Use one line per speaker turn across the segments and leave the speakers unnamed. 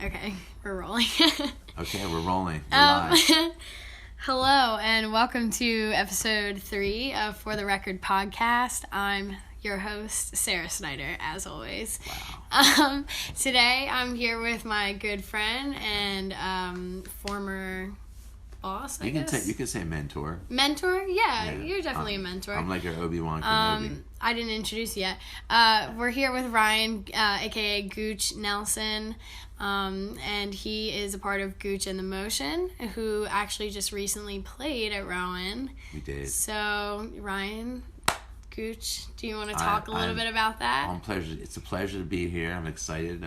Okay, we're rolling.
Okay, we're rolling. We're live.
Hello, and welcome to episode 3 of For the Record podcast. I'm your host, Sarah Snyder, as always.
Wow.
Today, I'm here with my good friend and former boss, I guess.
You can say mentor.
Mentor? Yeah, you're definitely a mentor.
I'm like your Obi-Wan Kenobi.
I didn't introduce you yet. We're here with Ryan, aka Gooch Nelson, and he is a part of Gooch and the Motion, who actually just recently played at Rowan.
We did.
So, Ryan, Gooch, do you want to talk a little bit about that?
It's a pleasure to be here. I'm excited.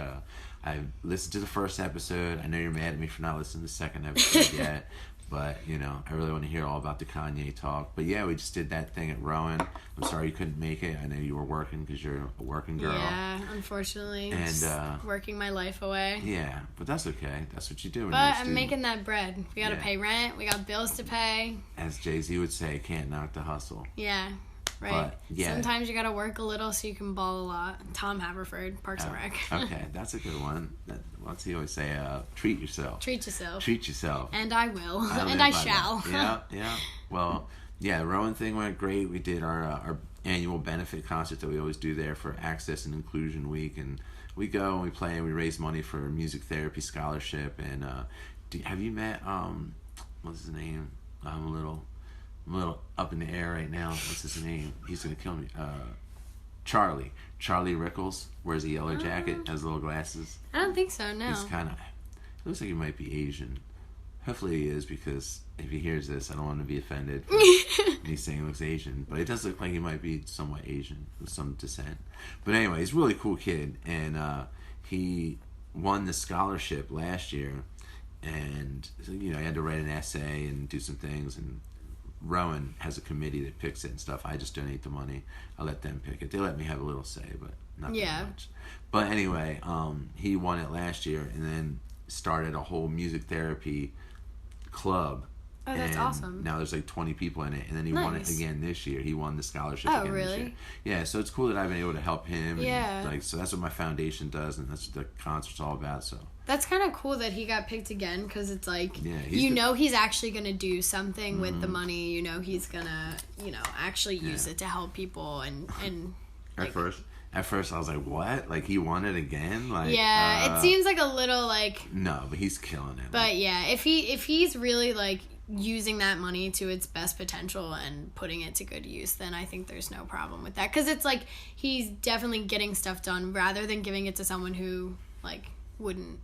I listened to the first episode. I know you're mad at me for not listening to the second episode yet. But, I really want to hear all about the Kanye talk. But, yeah, we just did that thing at Rowan. I'm sorry you couldn't make it. I know you were working because you're a working girl.
Yeah, unfortunately.
And
just working my life away.
Yeah, but that's okay. That's what you do.
But I'm making that bread. We got to pay rent. We got bills to pay.
As Jay-Z would say, can't knock the hustle.
Yeah. Right.
But, yeah.
Sometimes you gotta work a little so you can ball a lot. Tom Haverford, Parks and Rec.
Okay, that's a good one. What's he always say? Treat yourself.
Treat yourself.
Treat yourself.
And I will. And I shall.
Yeah. Well, yeah, the Rowan thing went great. We did our annual benefit concert that we always do there for Access and Inclusion Week, and we go and we play and we raise money for a music therapy scholarship. And have you met what's his name? I'm a little up in the air right now. What's his name? He's gonna kill me. Charlie Rickles wears a yellow jacket, has little glasses.
I don't think so. No.
He's kind of looks like he might be Asian. Hopefully he is, because if he hears this, I don't want to be offended. He's saying he looks Asian, but it does look like he might be somewhat Asian with some descent. But anyway, he's a really cool kid, and he won the scholarship last year, and he had to write an essay and do some things, and Rowan has a committee that picks it and stuff. I just donate the money. I let them pick it. They let me have a little say, but not that much. But anyway, he won it last year and then started a whole music therapy club.
Oh, that's awesome.
Now there's like 20 people in it, and then he won it again this year. He won the scholarship again
really?
This year. Yeah, so it's cool that I've been able to help him.
Yeah.
And so that's what my foundation does, and that's what the concert's all about. So
that's kind of cool that he got picked again, because it's like,
he's
he's actually going to do something with the money. He's going to, actually use it to help people. And
At first I was like, what? Like, he won it again? Like,
it seems like a little like...
No, but he's killing it.
But yeah, if he's really like using that money to its best potential and putting it to good use, then I think there's no problem with that. Because it's like, he's definitely getting stuff done rather than giving it to someone who like wouldn't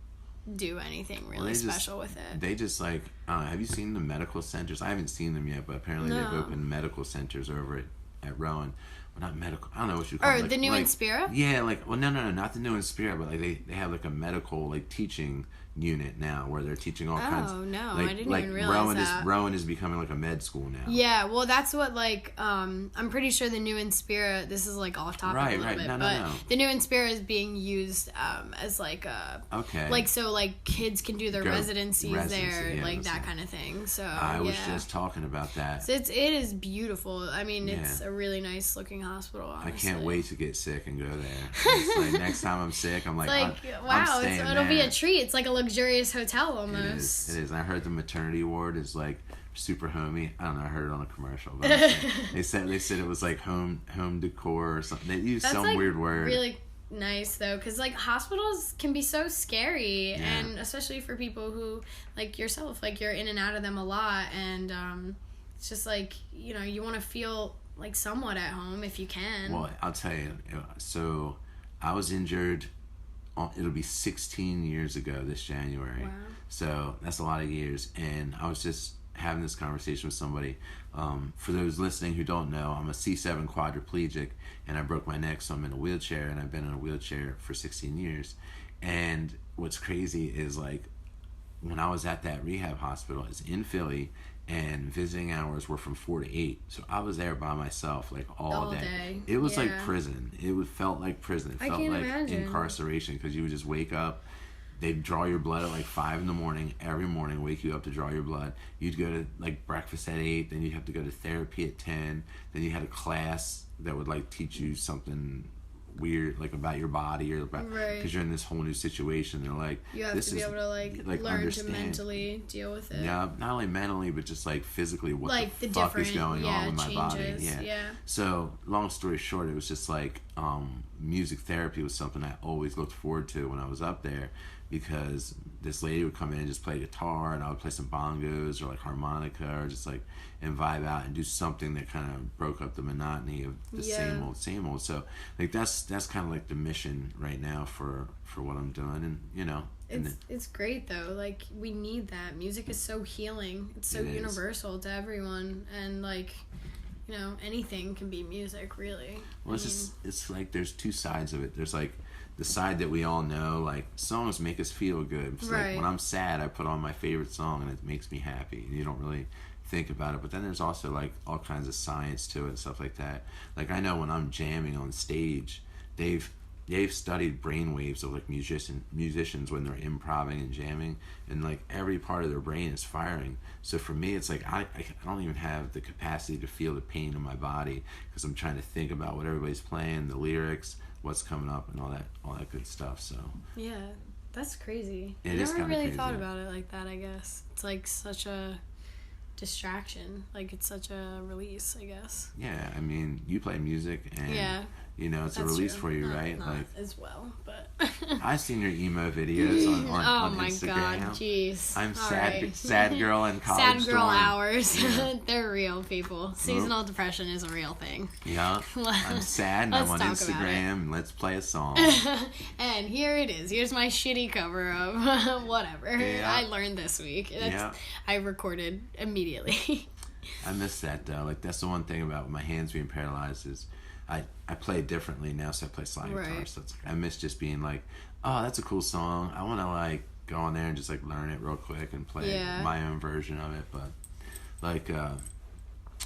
do anything really special with it.
They just like, have you seen the medical centers? I haven't seen them yet, but apparently they've opened medical centers over at Rowan. Well, not medical, I don't know what you call it.
Or the New Inspira?
Yeah, no, not the New Inspira, but like they have like a medical like teaching unit now where they're teaching all kinds.
Oh no,
like,
I didn't even realize that.
Rowan is becoming like a med school now.
Yeah, well that's what like I'm pretty sure the New Inspira, this is like off topic a little bit, no. The New Inspira is being used as like a like so like kids can do their residencies there, like that kind of thing. So
I was just talking about that.
So it is beautiful. I mean, it's a really nice looking hospital. Honestly.
I can't wait to get sick and go there. It's like next time I'm sick, I'm like,
wow,
I'm
it'll be a treat. It's like a luxurious hotel almost.
It is. I heard the maternity ward is like super homey. I don't know. I heard it on a commercial, but they said it was like home decor or something. They used some weird word.
Really nice though, because like hospitals can be so scary, and especially for people who like yourself, like you're in and out of them a lot, and it's just like you want to feel like somewhat at home if you can.
Well, I'll tell you. So I was injured. It'll be 16 years ago this January.
Wow.
So that's a lot of years. And I was just having this conversation with somebody. For those listening who don't know, I'm a C7 quadriplegic, and I broke my neck, so I'm in a wheelchair, and I've been in a wheelchair for 16 years. And what's crazy is, like, when I was at that rehab hospital, it's in Philly, and visiting hours were from 4 to 8. So I was there by myself, like, all day. It was like prison. It felt like prison. It felt like incarceration, because you would just wake up. They'd draw your blood at like 5 in the morning, every morning, wake you up to draw your blood. You'd go to like breakfast at 8, then you'd have to go to therapy at 10. Then you had a class that would like teach you something weird, like about your body or about because you're in this whole new situation. They're like,
you have to be able to like learn understand. To mentally deal with it.
Yeah, not only mentally but just like physically, what
like
the fuck is going on with my body?
Yeah.
So long story short, it was just like music therapy was something I always looked forward to when I was up there, because this lady would come in and just play guitar, and I would play some bongos or like harmonica, or just like and vibe out and do something that kind of broke up the monotony of the same old. So like that's kind of like the mission right now for what I'm doing, and you know.
It's great though. Like we need that. Music is so healing. It's so universal to everyone, and like, you know, anything can be music, really.
Well, it's like there's two sides of it. There's like the side that we all know, like songs make us feel good. It's like when I'm sad, I put on my favorite song and it makes me happy. And you don't really think about it. But then there's also like all kinds of science to it and stuff like that. Like I know when I'm jamming on stage, they've studied brain waves of like musicians when they're improvising and jamming, and like every part of their brain is firing. So for me, it's like I don't even have the capacity to feel the pain in my body, because I'm trying to think about what everybody's playing, the lyrics, what's coming up, and all that good stuff. So
yeah, that's crazy.
I
never really thought about it like that. I guess it's like such a distraction, like it's such a release, I guess.
Yeah, I mean, you play music, and you know, it's a release for you, right?
Not like as well, but
I've seen your emo videos on
my
Instagram.
God, jeez.
I'm sad girl in college.
Sad girl hours. Yeah. They're real, people. Seasonal depression is a real thing.
Yeah, I'm sad and I'm on Instagram and let's play a song.
And here it is. Here's my shitty cover of whatever I learned this week. I recorded immediately.
I miss that though. Like that's the one thing about my hands being paralyzed is I play differently now, so I play slide guitar. So it's like, I miss just being like, oh, that's a cool song. I want to like go on there and just like learn it real quick and play my own version of it. But like,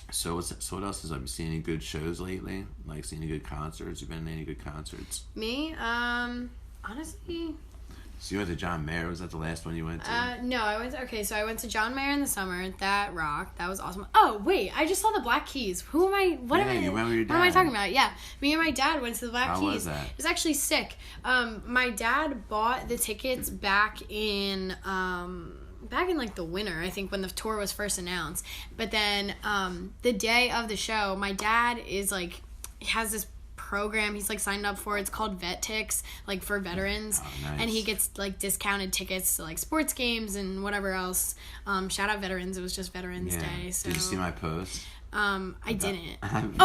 so what else is up? You seen any good shows lately? Like, seen any good concerts? You been in any good concerts?
Me, honestly.
So you went to John Mayer. Was that the last one you went to?
No, I went to John Mayer in the summer. That rocked. That was awesome. Oh, wait. I just saw the Black Keys. Who am I? What am I?
You went with your dad.
What am I talking about? Yeah. Me and my dad went to the Black Keys.
How was that?
It was actually sick. My dad bought the tickets back in like the winter, I think, when the tour was first announced. But then the day of the show, my dad is like, has this program he's like signed up for. It's called Vet Tix, like for veterans.
Oh, nice.
And he gets like discounted tickets to like sports games and whatever else. Shout out veterans. It was just Veterans Day. So
did you see my post?
I didn't.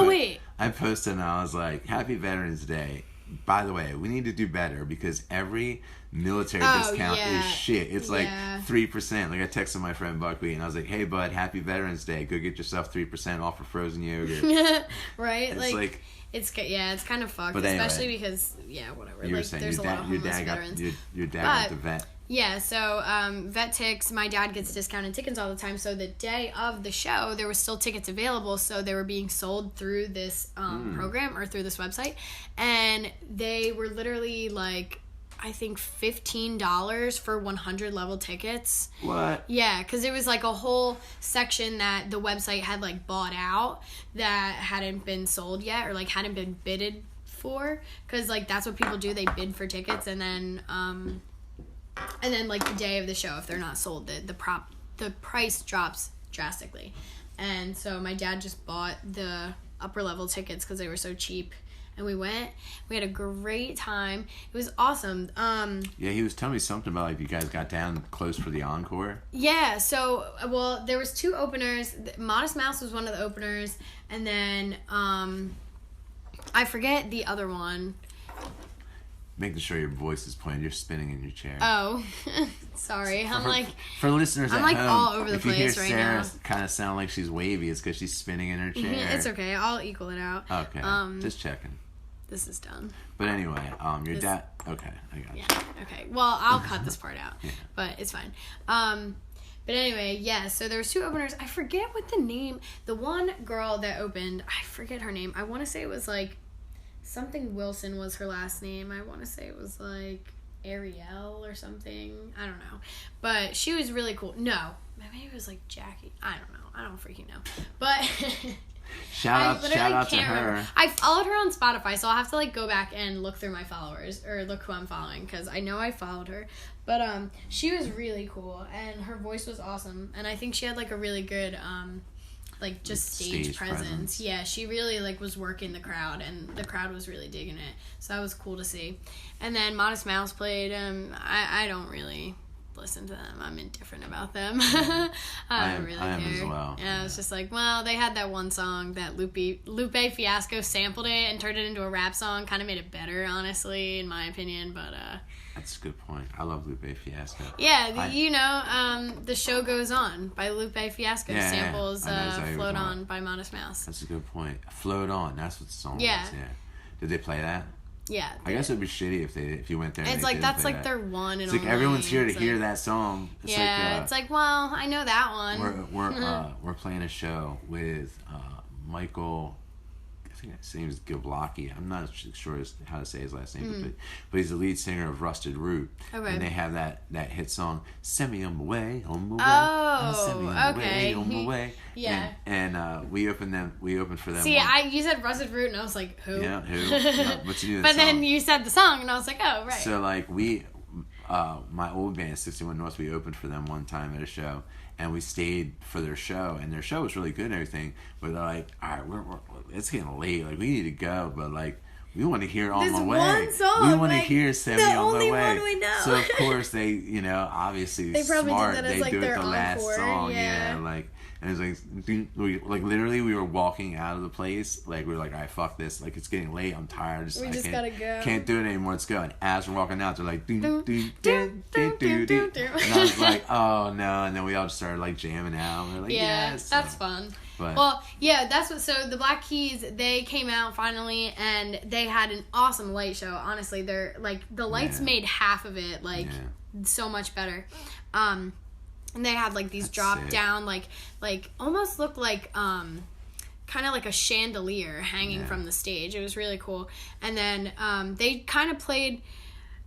Wait.
I posted and I was like, Happy Veterans Day. By the way, we need to do better because every military discount is shit. It's like 3%. Like I texted my friend Buckley and I was like, hey bud, Happy Veterans Day. Go get yourself 3% off of frozen yogurt.
Right? It's like it's kind of fucked, especially because whatever.
You were saying there's a lot of homeless veterans. Your dad got the vet.
Yeah, so Vet Tix, my dad gets discounted tickets all the time. So the day of the show, there were still tickets available. So they were being sold through this program or through this website, and they were literally like, I think $15 for 100 level tickets.
What?
Yeah, because it was like a whole section that the website had like bought out that hadn't been sold yet or like hadn't been bidded for. Because like that's what people do. They bid for tickets and then like the day of the show, if they're not sold, the price drops drastically. And so my dad just bought the upper level tickets because they were so cheap. And we went. We had a great time. It was awesome.
Yeah, he was telling me something about like you guys got down close for the encore.
Yeah. So, well, there was 2 openers. Modest Mouse was one of the openers, and then I forget the other one.
Making sure your voice is pointed. You're spinning in your chair.
Oh, sorry.
For listeners at home,
all over the place right now.
If you hear Sarah kind of sound like she's wavy, it's because she's spinning in her chair.
It's okay. I'll equal it out.
Okay. Just checking.
This is done.
But anyway, your dad. Okay, I got you.
Yeah. Okay. Well, I'll cut this part out.
Yeah.
But it's fine. But anyway, yeah. So there was 2 openers. I forget what the name. The one girl that opened, I forget her name. I want to say it was like something Wilson was her last name. I want to say it was like Ariel or something. I don't know. But she was really cool. No, maybe it was like Jackie. I don't know. I don't freaking know. But
Shout out to her.
Remember. I followed her on Spotify, so I'll have to like go back and look through my followers or look who I'm following because I know I followed her. But she was really cool and her voice was awesome, and I think she had like a really good like just stage presence. Yeah, she really like was working the crowd, and the crowd was really digging it. So that was cool to see. And then Modest Mouse played. I don't really listen to them. I'm indifferent about them. I don't really care.
As well.
Yeah, it's just like, well, they had that one song that Lupe Fiasco sampled it and turned it into a rap song. Kind of made it better, honestly, in my opinion. But
that's a good point. I love Lupe Fiasco.
Yeah, The Show Goes On by Lupe Fiasco samples Float On by Modest Mouse.
That's a good point. Float On, that's what the song was. Yeah. Did they play that?
Yeah.
I guess it would be shitty if you went there.
It's like that's like their one and
it's like everyone's here to hear that song.
It's it's like, well, I know that one.
We're playing a show with Michael. I think his name is Giblocki. I'm not sure how to say his last name, but he's the lead singer of Rusted Root. Okay. And they have that hit song, "Send Me On My Way, On My Way."
Oh,
Send me on
okay.
My way, on my way.
Yeah.
And we opened for them.
See, you said Rusted Root, and I was like, who?
Yeah, who? No, but you knew
but then you said the song, and I was like, oh, right.
So like my old band 61 North, we opened for them one time at a show. And we stayed for their show, and their show was really good and everything. But they're like, all right, it's getting late. Like, we need to go. But, like, we want to hear On My Way.
One song,
we want to hear Send Me On My Way.
The only one we know.
So, of course, they, obviously
they probably
smart.
Did that as,
they
like,
do it
their
the last
encore.
song. Yeah, like... And it's like literally we were walking out of the place. Like, we were like, all right, fuck this. Like, it's getting late. I'm tired.
We just gotta go.
Can't do it anymore. Let's go. And as we're walking out, they're like, do, do, do, do, do, do. And I was like, oh, no. And then we all just started, like, jamming out. And we were like, yes.
That's fun.
But,
well, yeah, that's what. So the Black Keys, they came out finally, and they had an awesome light show. Honestly, they're like the lights made half of it like so much better. And they had like these drop down like almost looked like kind of like a chandelier hanging from the stage. It was really cool. And then they kind of played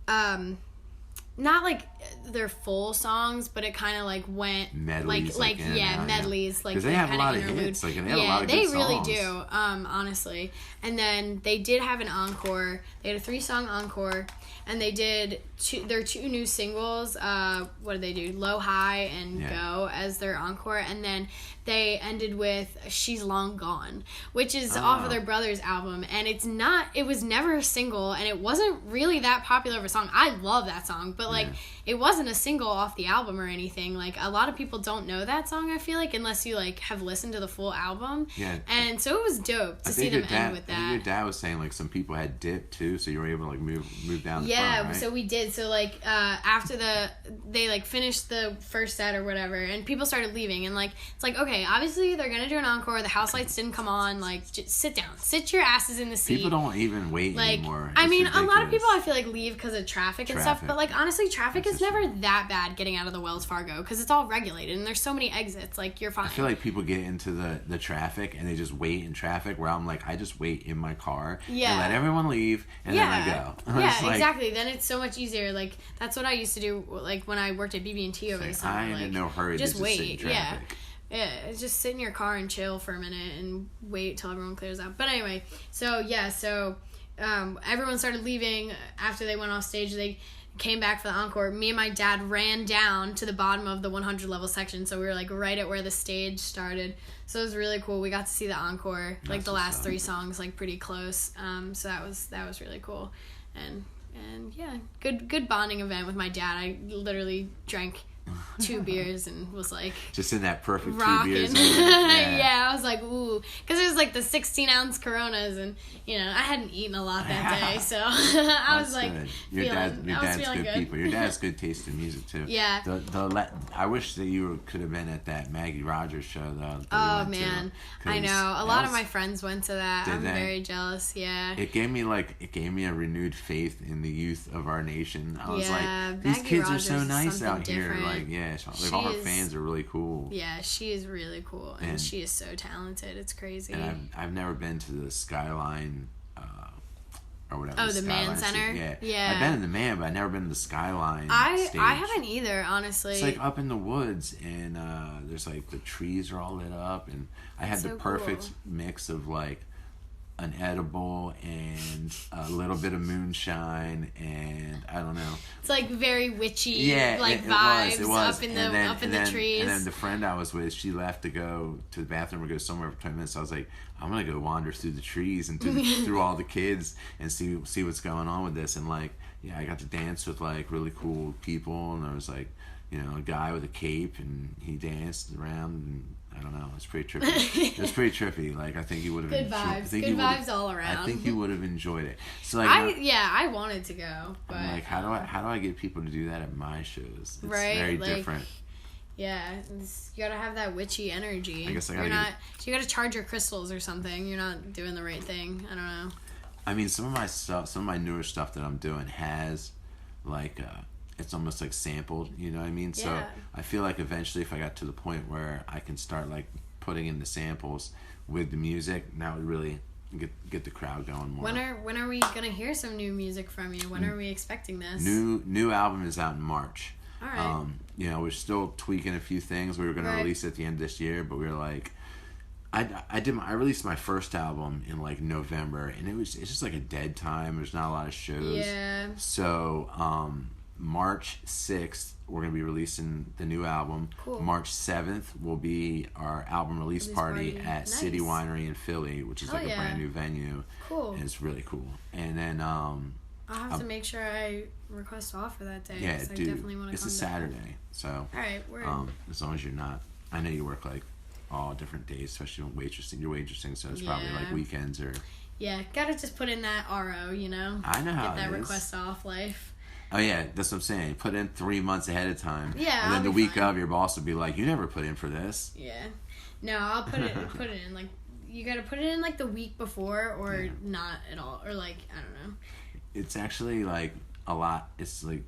not like their full songs, but it kind of like went
medleys,
medleys, like
because they have a lot of
interlude.
hits, like, and they have a lot of good songs.
They really do, honestly. And then they did have an encore. They had a 3-song encore, and they did their 2 new singles. What did they do? Low, High, and Go as their encore, and then they ended with She's Long Gone, which is off of their brother's album, and it was never a single, and it wasn't really that popular of a song. I love that song, but like it wasn't a single off the album or anything. Like, a lot of people don't know that song, I feel like, unless you like have listened to the full album. Yeah. And so it was dope to see them end with that.
I think your dad was saying like some people had dipped too, so you were able to like move down the front, right?
So we did. So like after they like finished the first set or whatever, and people started leaving, and like it's like, okay, obviously they're gonna do an encore. The house lights didn't come on. Like, just sit down, sit your asses in the seat.
People don't even wait anymore.
I mean, a lot of people I feel like leave because of traffic and stuff, but like honestly, traffic is never that bad getting out of the Wells Fargo because it's all regulated and there's so many exits. Like, you're fine.
I feel like people get into the traffic and they just wait in traffic, where I'm like, I just wait in my car and let everyone leave and then I go.
Yeah, exactly. Then it's so much easier. Like, that's what I used to do, like when I worked at BB&T over the summer.
I am in no hurry
just
to
wait.
Sit in traffic.
Yeah, just sit in your car and chill for a minute and wait till everyone clears out. But anyway, so everyone started leaving after they went off stage. They came back for the encore. Me and my dad ran down to the bottom of the 100 level section, so we were like right at where the stage started. So it was really cool. We got to see the encore, like the last 3 songs, like pretty close. So that was really cool, and yeah, good bonding event with my dad. I literally drank 2 beers and was like
just in that perfect
rocking.
2 beers.
Yeah, I was like, ooh, because it was like the 16-ounce Coronas, and I hadn't eaten a lot that day, so I was like,
your dad's good people. Your dad's good taste in music too.
Yeah.
I wish that you could have been at that Maggie Rogers show though.
Oh man, I know. A lot of my friends went to that. I'm very jealous. Yeah.
It gave me a renewed faith in the youth of our nation. I was like, these
Maggie
kids
Rogers
are so nice out
different.
here. Like, all her fans are really cool.
Yeah, she is really cool, and she is so talented. It's crazy.
And I've never been to the Skyline or whatever.
Oh, the Mann
Skyline
Center?
Yeah.
Yeah.
I've been in the Mann, but I've never been in the Skyline stage.
I haven't either, honestly.
It's like up in the woods, and there's like the trees are all lit up, and I had the perfect mix of like an edible and a little bit of moonshine, and I don't know.
It's like very witchy, like
it
vibes
was.
up in the trees.
And then the friend I was with, she left to go to the bathroom or go somewhere for 20 minutes. So I was like, I'm gonna go wander through the trees and through all the kids and see what's going on with this. And like, yeah, I got to dance with like really cool people, and there was like, you know, a guy with a cape, and he danced around, and I don't know, it was pretty trippy. It was pretty trippy. Like, I think he would have
good vibes. Good vibes all around.
I think he would have enjoyed it. So like,
I wanted to go, but
I'm like, how do I get people to do that at my shows? It's
right,
very
like,
different.
Yeah, you gotta have that witchy energy.
I guess
you gotta charge your crystals or something. You're not doing the right thing. I don't know.
I mean, some of my newer stuff that I'm doing has like it's almost like sampled, you know what I mean? Yeah. So I feel like eventually if I got to the point where I can start like putting in the samples with the music, that would really get the crowd going more.
When are we gonna hear some new music from you? When are we expecting this?
New album is out in March.
All right.
You know, we're still tweaking a few things. We were gonna release it at the end of this year, but we were like, I released my first album in like November, and it's just like a dead time. There's not a lot of shows.
Yeah.
So March 6th, we're going to be releasing the new album.
Cool.
March 7th will be our album release party at City Winery in Philly, which is like a brand new venue.
Cool.
And it's really cool. And then
I'll have to make sure I request off for that day.
Yeah,
I definitely want to come.
It's a Saturday, so
all right, word.
As long as you're not, I know you work like all different days, especially when waitressing. You're waitressing, so it's probably like weekends or.
Yeah, gotta just put in that RO, you know.
I know how
get that
it is.
request off life.
Oh yeah, that's what I'm saying. Put in 3 months ahead of time.
Yeah,
and then the week of, your boss will be like, "You never put in for this."
Yeah, no, I'll put it in like you gotta put it in like the week before or not at all, or like I don't know.
It's actually like a lot. It's like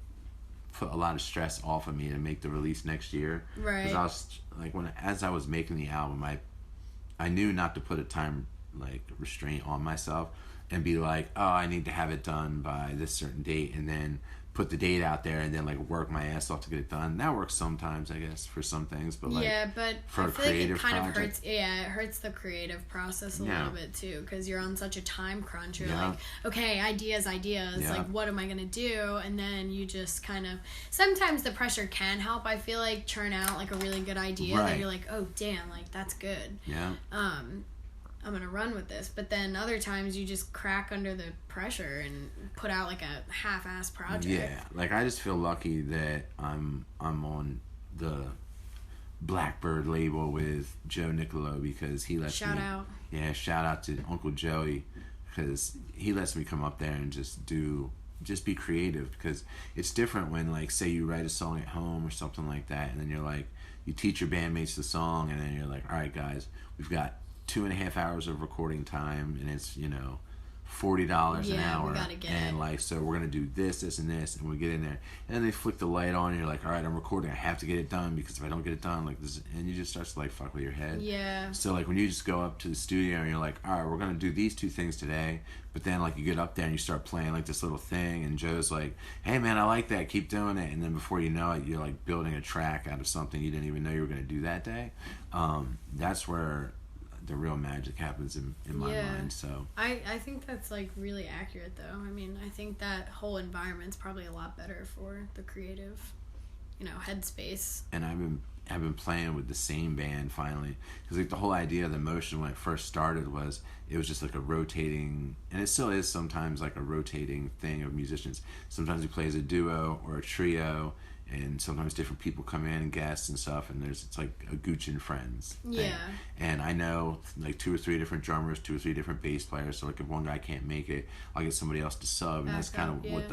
put a lot of stress off of me to make the release next year.
Right.
Because I was like as I was making the album, I knew not to put a time like restraint on myself and be like, oh, I need to have it done by this certain date, and then put the date out there and then like work my ass off to get it done. That works sometimes, I guess, for some things, but like
but
for
I
a
feel
creative
like it kind
project,
of hurts. Yeah, it hurts the creative process a little bit too because you're on such a time crunch. You're like, okay, ideas. Like, what am I gonna do? And then you just kind of sometimes the pressure can help. I feel like churn out like a really good idea that you're like, oh damn, like that's good.
Yeah.
I'm gonna run with this, but then other times you just crack under the pressure and put out like a half-ass project.
Yeah, like I just feel lucky that I'm on the Blackbird label with Joe Nicolo because he lets
shout out
to Uncle Joey because he lets me come up there and just be creative because it's different when like say you write a song at home or something like that and then you're like you teach your bandmates the song and then you're like, all right guys, we've got 2.5 hours of recording time and it's $40 an hour,
we gotta get
and like so we're gonna do this and this, and we get in there and then they flick the light on and you're like, all right, I'm recording, I have to get it done because if I don't get it done like this, and you just start to like fuck with your head. So like when you just go up to the studio and you're like, all right, we're gonna do these 2 things today, but then like you get up there and you start playing like this little thing and Joe's like, hey man, I like that, keep doing it, and then before you know it you're like building a track out of something you didn't even know you were gonna do that day. That's where the real magic happens in my mind. So
I think that's like really accurate though. I mean, I think that whole environment's probably a lot better for the creative headspace. And
I've been playing with the same band finally because like the whole idea of the Motion when it first started was it was just like a rotating, and it still is sometimes like a rotating thing of musicians. Sometimes we play as a duo or a trio, and sometimes different people come in and guests and stuff, and it's like a Gooch and Friends thing.
Yeah.
And I know like 2 or 3 different drummers, 2 or 3 different bass players, so like if one guy can't make it, I'll get somebody else to sub, and that's kind of what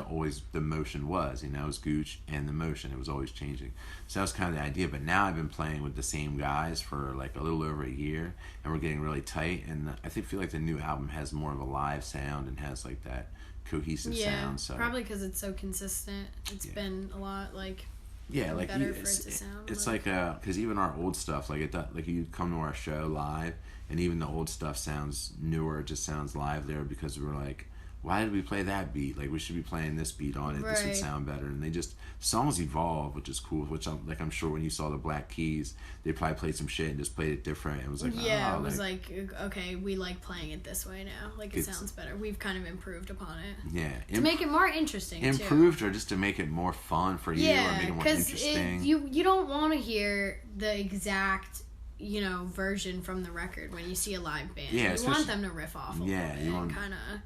the Motion was, it was Gooch and the Motion, it was always changing. So that was kind of the idea, but now I've been playing with the same guys for like a little over a year, and we're getting really tight, and I feel like the new album has more of a live sound and has like that cohesive sound. So
probably because it's so consistent. It's been a lot like
like
better for it to sound.
It's like because even our old stuff, like you come to our show live, and even the old stuff sounds newer. It just sounds livelier because we're like why did we play that beat? Like, we should be playing this beat on it. This would sound better. And they just, songs evolve, which is cool. Which I'm sure when you saw the Black Keys, they probably played some shit and just played it different. It was like,
it was like, okay, we like playing it this way now. Like, it sounds better. We've kind of improved upon it.
Yeah.
To make it more interesting,
improved, or just to make it more fun for you, or make it more interesting.
You don't want to hear the exact, you know, version from the record when you see a live band.
Yeah,
you want them to riff off a little bit and kind of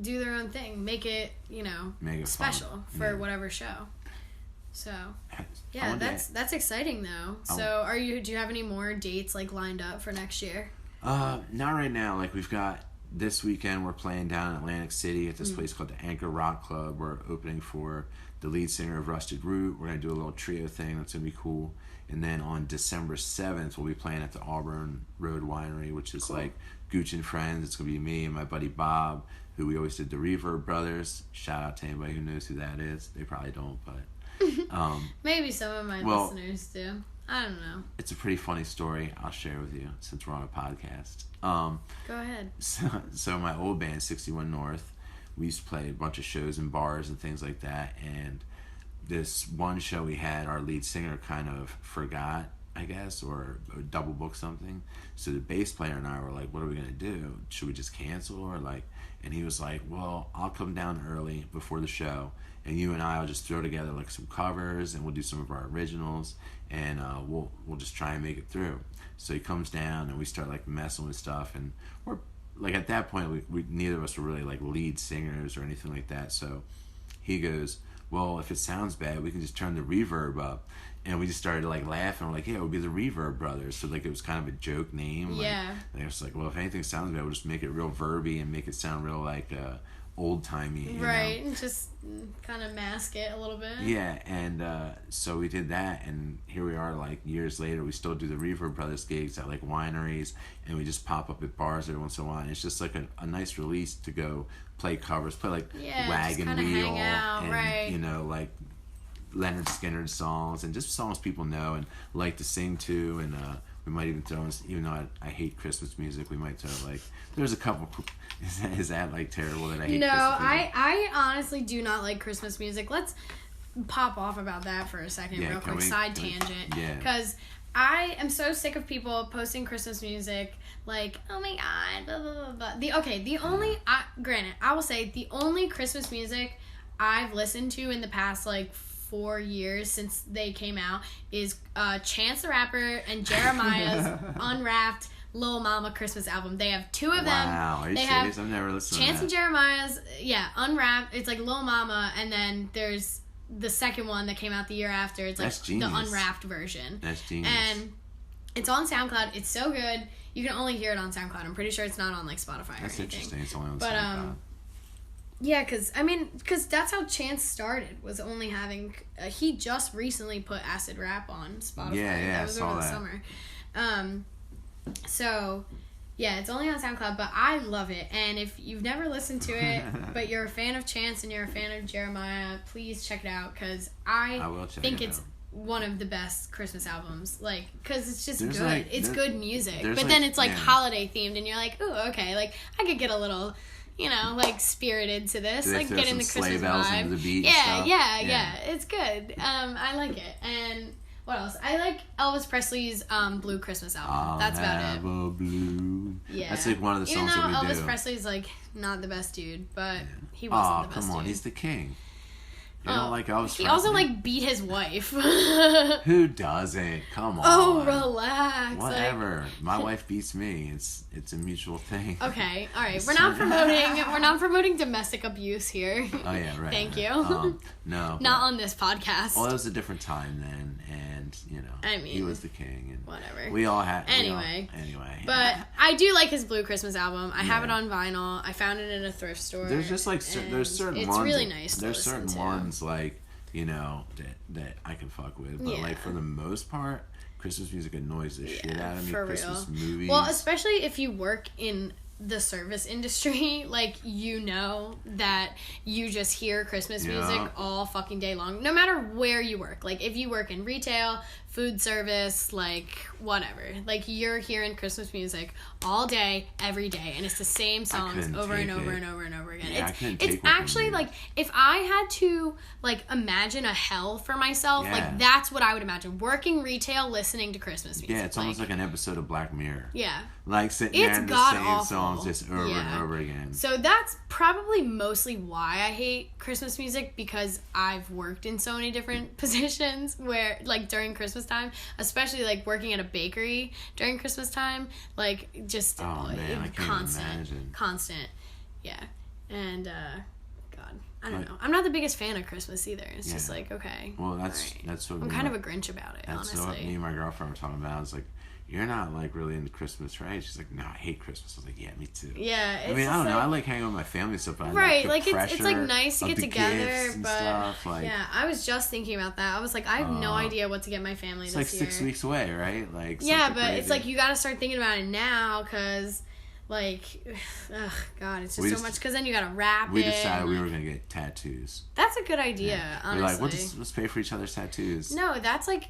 do their own thing, make it, you know, special for whatever show. So yeah, that's exciting though. So do you have any more dates like lined up for next year?
Not right now. Like, we've got this weekend, we're playing down in Atlantic City at this place called the Anchor Rock Club. We're opening for the lead singer of Rusted Root. We're gonna do a little trio thing. That's gonna be cool. And then on December 7th, we'll be playing at the Auburn Road Winery, which is like Gooch and Friends. It's gonna be me and my buddy Bob, who we always did the Reverb Brothers. Shout out to anybody who knows who that is. They probably don't, but
maybe some of my listeners do. I don't know.
It's a pretty funny story I'll share with you since we're on a podcast.
Go ahead.
So my old band, 61 North, we used to play a bunch of shows in bars and things like that. And this one show we had, our lead singer kind of forgot, I guess, or double booked something. So the bass player and I were like, what are we going to do? Should we just cancel? Or like, and he was like, well, I'll come down early before the show, and you and I will just throw together like some covers, and we'll do some of our originals, and we'll just try and make it through. So he comes down, and we start like messing with stuff, and we're like, at that point, we neither of us were really like lead singers or anything like that. So he goes, well, if it sounds bad, we can just turn the reverb up. And we just started like laughing. We're like, yeah, it would be the Reverb Brothers. So like, it was kind of a joke name.
Yeah.
Like, and it was like, well, if anything sounds bad, we'll just make it real verby and make it sound real like old timey.
Right. And just kind of mask it a little bit.
Yeah. And so we did that, and here we are like years later. We still do the Reverb Brothers gigs at like wineries, and we just pop up at bars every once in a while. And it's just like a nice release to go play covers, play like Wagon Wheel,
hang out,
and you know, like Leonard Skinner songs, and just songs people know and like to sing to. And we might even throw in, even though I hate Christmas music, we might throw like, there's a couple. Is that like terrible that I hate Christmas music?
I honestly do not like Christmas music. Let's pop off about that for a second, real quick. Side tangent. Because I am so sick of people posting Christmas music like, oh my god, blah blah blah blah. The only granted, I will say the only Christmas music I've listened to in the past like 4 years since they came out is Chance the Rapper and Jeremiah's Unwrapped Lil Mama Christmas album. They have two of them.
Wow, are you serious? I've never listened to that.
Chance and Jeremiah's, Unwrapped. It's like Lil Mama, and then there's the second one that came out the year after. It's like the Unwrapped version.
That's genius.
And it's on SoundCloud. It's so good. You can only hear it on SoundCloud. I'm pretty sure it's not on like Spotify or anything.
That's interesting. It's only on SoundCloud.
Yeah, because that's how Chance started, was only having... he just recently put acid rap on Spotify.
Yeah,
that was over the summer. So, yeah, it's only on SoundCloud, but I love it. And if you've never listened to it, but you're a fan of Chance and you're a fan of Jeremiah, please check it out, because I think it's one of the best Christmas albums. Like, because it's just good. Like, it's good music. But then it's like holiday themed, and you're like, ooh, okay, like, I could get a little... you know, like spirited to this, like get in the Christmas vibe.
The beat
yeah, it's good. I like it. And what else? I like Elvis Presley's Blue Christmas album. That's about it.
Blue.
Yeah,
that's like one of the songs that we do.
Even though Elvis Presley's like not the best dude, but he wasn't the best
come on,
dude.
He's the king. You don't like Elvis Presley?
He also like beat his wife.
Who doesn't? Come on.
Oh, relax.
Whatever. My wife beats me. It's a mutual thing.
Okay. All right. We're not promoting domestic abuse here.
Oh yeah, right.
Thank you.
No.
Not on this podcast.
Well, it was a different time then, and you know, I mean, he was the king, and
whatever.
We all had.
Anyway.
But
I do like his Blue Christmas album. I have it on vinyl. I found it in a thrift store.
There's just like there's certain
it's
ones. It's
really nice.
There's certain ones like, you know, that I can fuck with, but like for the most part, Christmas music annoys the shit out of me.
For
Christmas
real.
movies.
Well, especially if you work in the service industry, like, you know that you just hear Christmas music all fucking day long, no matter where you work. Like, if you work in retail, food service, like, whatever. Like, you're hearing Christmas music all day, every day, and it's the same songs over and over and over and over again.
Yeah,
it's actually, like, if I had to, like, imagine a hell for myself, like, that's what I would imagine. Working retail, listening to Christmas music.
Yeah, it's almost like an episode of Black Mirror.
Yeah.
Like, sitting there and the same songs just over and over again.
So that's probably mostly why I hate Christmas music, because I've worked in so many different positions where, like, during Christmas time, especially, like, working at a bakery during Christmas time, like, just constant. Yeah. And, God, I don't know. I'm not the biggest fan of Christmas either. It's just like, okay.
Well, that's what
I'm kind of a Grinch about it, honestly.
That's what me and my girlfriend were talking about. I was like, you're not, like, really into Christmas, right? She's like, no, I hate Christmas. I was like, yeah, me too.
Yeah.
I mean, I don't know. I like hanging with my family and stuff, but
right,
I
like it's like nice to get together, but
stuff, like,
yeah, I was just thinking about that. I was like, I have no idea what to get my family this year.
It's like 6 weeks away, right? Like,
yeah, but crazy. It's like you got to start thinking about it now, because, like, ugh, God, it's just so much. Because then you got to wrap it.
We decided we were gonna get tattoos.
That's a good idea. Honestly,
we're like, let's pay for each other's tattoos.
No, that's like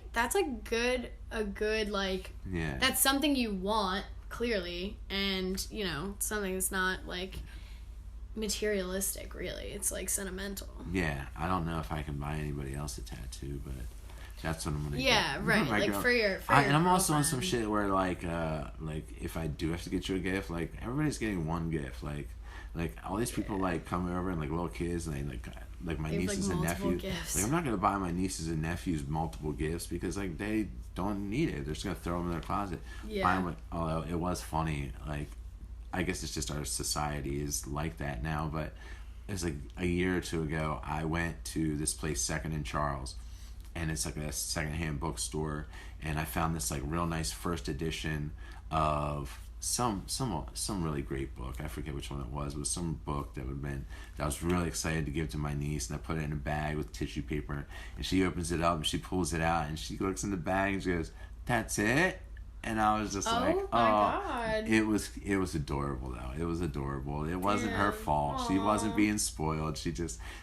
a good like.
Yeah.
That's something you want, clearly, and you know, something that's not like materialistic. Really, it's like sentimental.
Yeah, I don't know if I can buy anybody else a tattoo, but that's what I'm gonna get.
Yeah, right. Like for your
and I'm also on some shit where like if I do have to get you a gift, like everybody's getting one gift. Like all these people like come over and like little kids and they like my nieces and nephews.
Gifts.
Like I'm not gonna buy my nieces and nephews multiple gifts because like they don't need it. They're just gonna throw them in their closet.
Yeah.
Although it was funny, like I guess it's just our society is like that now. But it was like a year or two ago. I went to this place, Second and Charles. And it's like a secondhand bookstore, and I found this like real nice first edition of some really great book. I forget which one it was. It was some book that I was really excited to give to my niece, and I put it in a bag with tissue paper. And she opens it up and she pulls it out and she looks in the bag and she goes, "That's it." And I was just like,
oh my God.
It was adorable though. It was adorable. It wasn't her fault. Aww. She wasn't being spoiled.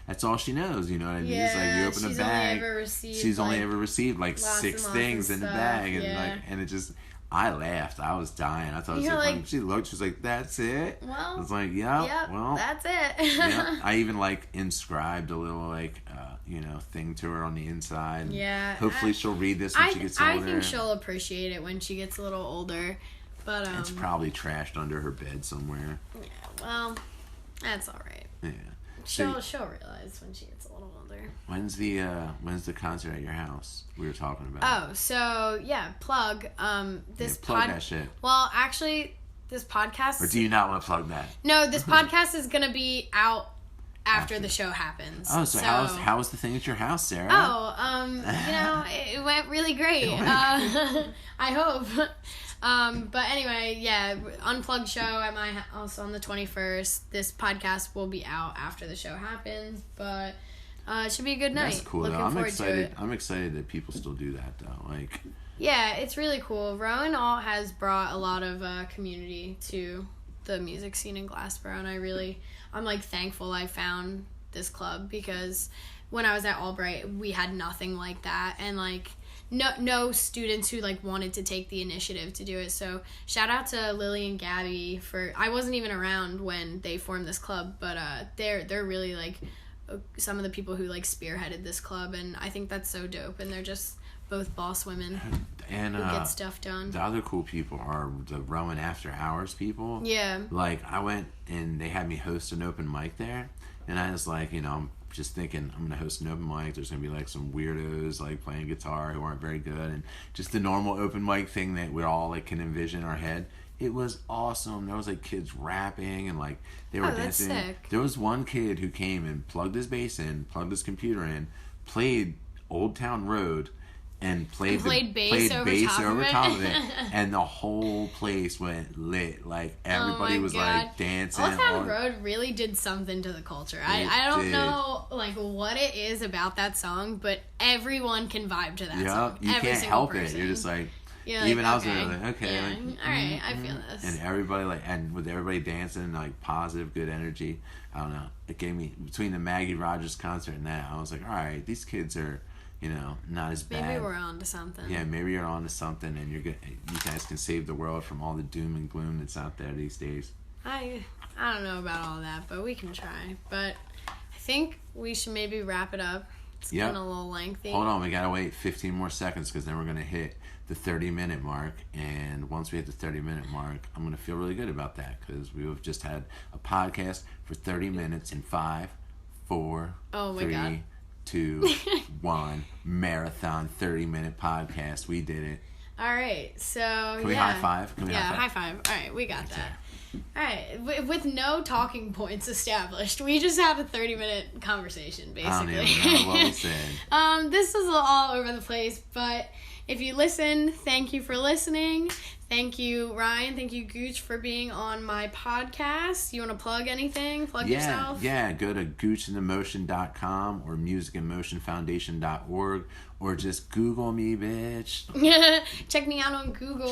That's all she knows, you know what I mean?
Yeah,
it's like you open a bag. She's only ever received like 6 things in the bag, and and it just, I laughed. I was dying. I thought it was so funny. She looked, she was like, "That's it?"
Well,
I was like, yep, well,
that's it.
Yeah. I even like inscribed a little like thing to her on the inside.
Yeah.
Hopefully she'll read this when she gets older.
I think she'll appreciate it when she gets a little older. But
it's probably trashed under her bed somewhere.
Yeah, well, that's all right.
Yeah.
She'll realize when she gets a little older.
When's the concert at your house we were talking about?
Oh, so yeah, plug
plug that shit.
Well, actually, this podcast.
Or do you not want to plug that?
No, this podcast is gonna be out after the show happens.
Oh, so how was the thing at your house, Sarah?
Oh, it went really great. I hope. But anyway, yeah, Unplugged show at my house on the 21st. This podcast will be out after the show happens, but it should be a good night.
That's cool.
Looking forward to it.
I'm excited that people still do that though. Like,
yeah, it's really cool. Rowan Alt has brought a lot of community to the music scene in Glassboro, and I'm like thankful I found this club, because when I was at Albright we had nothing like that, and like no students who like wanted to take the initiative to do it. So shout out to Lily and Gabby I wasn't even around when they formed this club, but they're really like some of the people who like spearheaded this club, and I think that's so dope, and they're just both boss women
and
who get stuff done.
The other cool people are the Rowan After Hours people.
Yeah. Like,
I went and they had me host an open mic there, and I was like, I'm just thinking I'm going to host an open mic. There's going to be like some weirdos like playing guitar who aren't very good, and just the normal open mic thing that we all like can envision in our head. It was awesome. There was like kids rapping and like they were dancing.
That's sick.
There was one kid who came and plugged his bass in, plugged his computer in, played Old Town Road, and played bass over top of it, and the whole place went lit. Like everybody was like dancing.
Old Town Road really did something to the culture. I don't know like what it is about that song, but everyone can vibe to that song.
You can't help it. You're just like,
Yeah,
even I was
okay.
like, okay,
Yeah.
like,
All right, I feel this.
And everybody and with everybody dancing, like positive, good energy. I don't know. It gave me, between the Maggie Rogers concert and that, I was like, all right, these kids are, not as bad.
Maybe we're on to something.
Yeah, maybe you're on to something, and you guys can save the world from all the doom and gloom that's out there these days.
I don't know about all that, but we can try. But I think we should maybe wrap it up. It's been a little lengthy.
Hold on, we gotta wait 15 more seconds because then we're gonna hit the 30-minute mark. And once we hit the 30-minute mark, I'm gonna feel really good about that because we have just had a podcast for 30 minutes in 5, 4, 3, 2, 1 marathon 30-minute podcast. We did it.
All right, so
can we high five?
High five. All right, we got that. All right, with no talking points established, we just had a 30-minute conversation, basically.
I don't even know what we said.
This was all over the place, but if you listen, thank you for listening. Thank you, Ryan. Thank you, Gooch, for being on my podcast. You want to plug anything? Plug yourself?
Yeah, go to goochinthemotion.com or musicandmotionfoundation.org or just Google me, bitch.
Check me out on Google.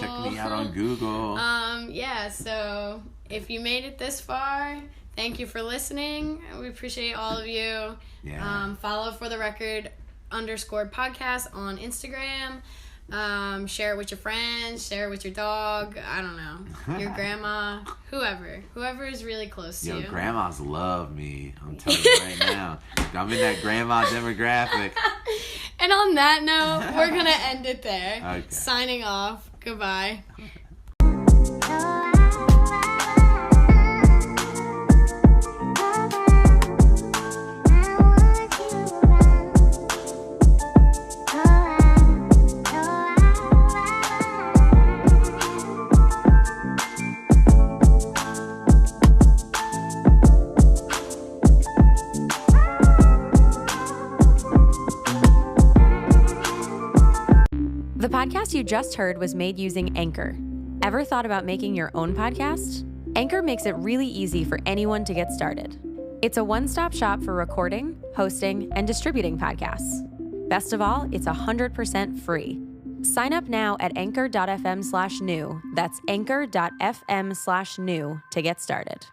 Yeah, so if you made it this far, thank you for listening. We appreciate all of you.
Yeah.
Follow For The Record _podcast on Instagram. Share it with your friends, share it with your dog, I don't know, your grandma, whoever is really close to you.
Yo, grandmas love me, I'm telling you right now. I'm in that grandma demographic.
And on that note, we're gonna end it there.
Okay.
Signing off. Goodbye.
The podcast you just heard was made using Anchor. Ever thought about making your own podcast? Anchor makes it really easy for anyone to get started. It's a one-stop shop for recording, hosting, and distributing podcasts. Best of all, it's 100% free. Sign up now at anchor.fm/new. That's anchor.fm/new to get started.